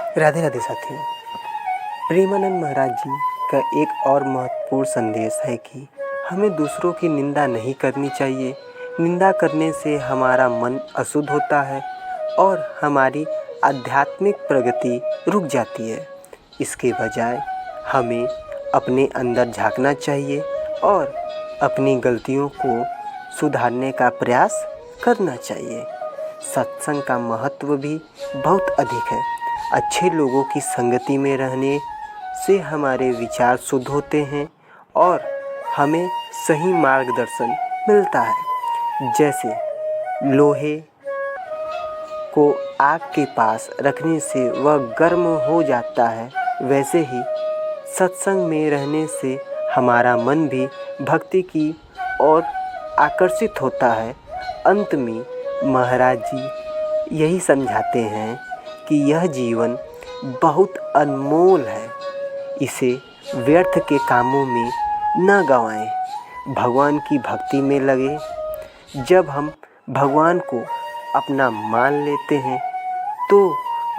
राधे राधे साथियों। प्रेमानंद महाराज जी का एक और महत्वपूर्ण संदेश है कि हमें दूसरों की निंदा नहीं करनी चाहिए। निंदा करने से हमारा मन अशुद्ध होता है और हमारी आध्यात्मिक प्रगति रुक जाती है। इसके बजाय हमें अपने अंदर झांकना चाहिए और अपनी गलतियों को सुधारने का प्रयास करना चाहिए। सत्संग का महत्व भी बहुत अधिक है। अच्छे लोगों की संगति में रहने से हमारे विचार शुद्ध होते हैं और हमें सही मार्गदर्शन मिलता है। जैसे लोहे को आग के पास रखने से वह गर्म हो जाता है, वैसे ही सत्संग में रहने से हमारा मन भी भक्ति की ओर आकर्षित होता है। अंत में महाराज जी यही समझाते हैं कि यह जीवन बहुत अनमोल है, इसे व्यर्थ के कामों में न गंवाएं, भगवान की भक्ति में लगे। जब हम भगवान को अपना मान लेते हैं तो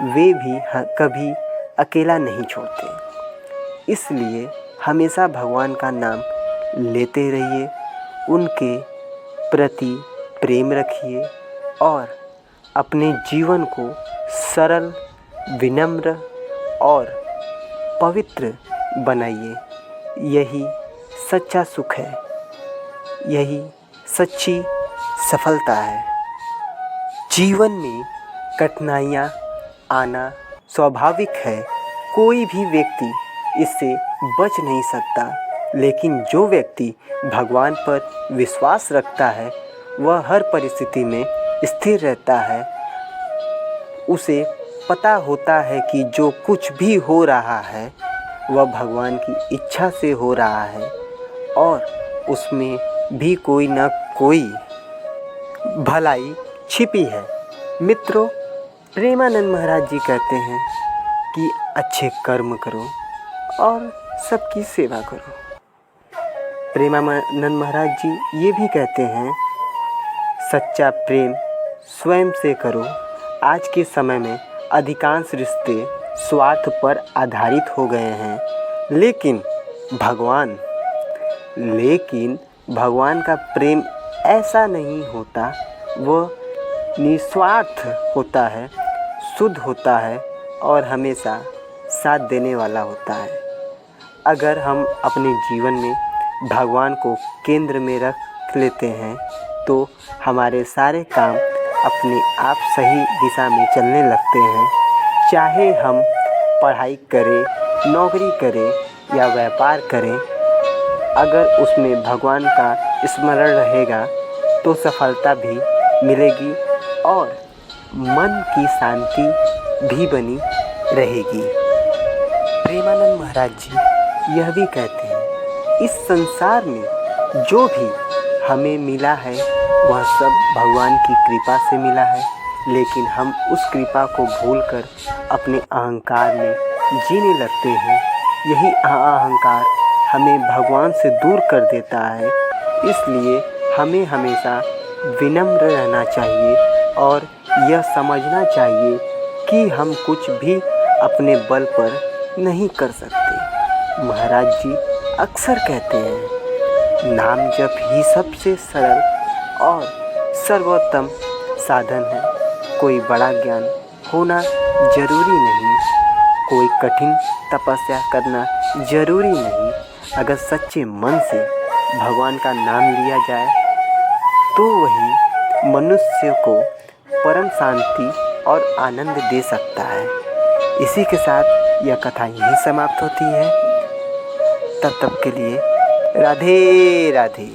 वे भी कभी अकेला नहीं छोड़ते। इसलिए हमेशा भगवान का नाम लेते रहिए, उनके प्रति प्रेम रखिए और अपने जीवन को सरल, विनम्र और पवित्र बनाइए। यही सच्चा सुख है, यही सच्ची सफलता है। जीवन में कठिनाइयाँ आना स्वाभाविक है, कोई भी व्यक्ति इससे बच नहीं सकता। लेकिन जो व्यक्ति भगवान पर विश्वास रखता है वह हर परिस्थिति में स्थिर रहता है। उसे पता होता है कि जो कुछ भी हो रहा है वह भगवान की इच्छा से हो रहा है और उसमें भी कोई न कोई भलाई छिपी है। मित्रों, प्रेमानंद महाराज जी कहते हैं कि अच्छे कर्म करो और सबकी सेवा करो। प्रेमानंद महाराज जी ये भी कहते हैं, सच्चा प्रेम स्वयं से करो। आज के समय में अधिकांश रिश्ते स्वार्थ पर आधारित हो गए हैं, लेकिन भगवान का प्रेम ऐसा नहीं होता। वह निस्वार्थ होता है, शुद्ध होता है और हमेशा साथ देने वाला होता है। अगर हम अपने जीवन में भगवान को केंद्र में रख लेते हैं तो हमारे सारे काम अपने आप सही दिशा में चलने लगते हैं। चाहे हम पढ़ाई करें, नौकरी करें या व्यापार करें, अगर उसमें भगवान का स्मरण रहेगा तो सफलता भी मिलेगी और मन की शांति भी बनी रहेगी। प्रेमानंद महाराज जी यह भी कहते हैं, इस संसार में जो भी हमें मिला है वह सब भगवान की कृपा से मिला है, लेकिन हम उस कृपा को भूलकर अपने अहंकार में जीने लगते हैं। यही अहंकार हमें भगवान से दूर कर देता है। इसलिए हमें हमेशा विनम्र रहना चाहिए और यह समझना चाहिए कि हम कुछ भी अपने बल पर नहीं कर सकते। महाराज जी अक्सर कहते हैं, नाम जप ही सबसे सरल और सर्वोत्तम साधन है। कोई बड़ा ज्ञान होना जरूरी नहीं, कोई कठिन तपस्या करना जरूरी नहीं। अगर सच्चे मन से भगवान का नाम लिया जाए तो वही मनुष्य को परम शांति और आनंद दे सकता है। इसी के साथ यह कथा यहीं समाप्त होती है। तब तक के लिए राधे राधे।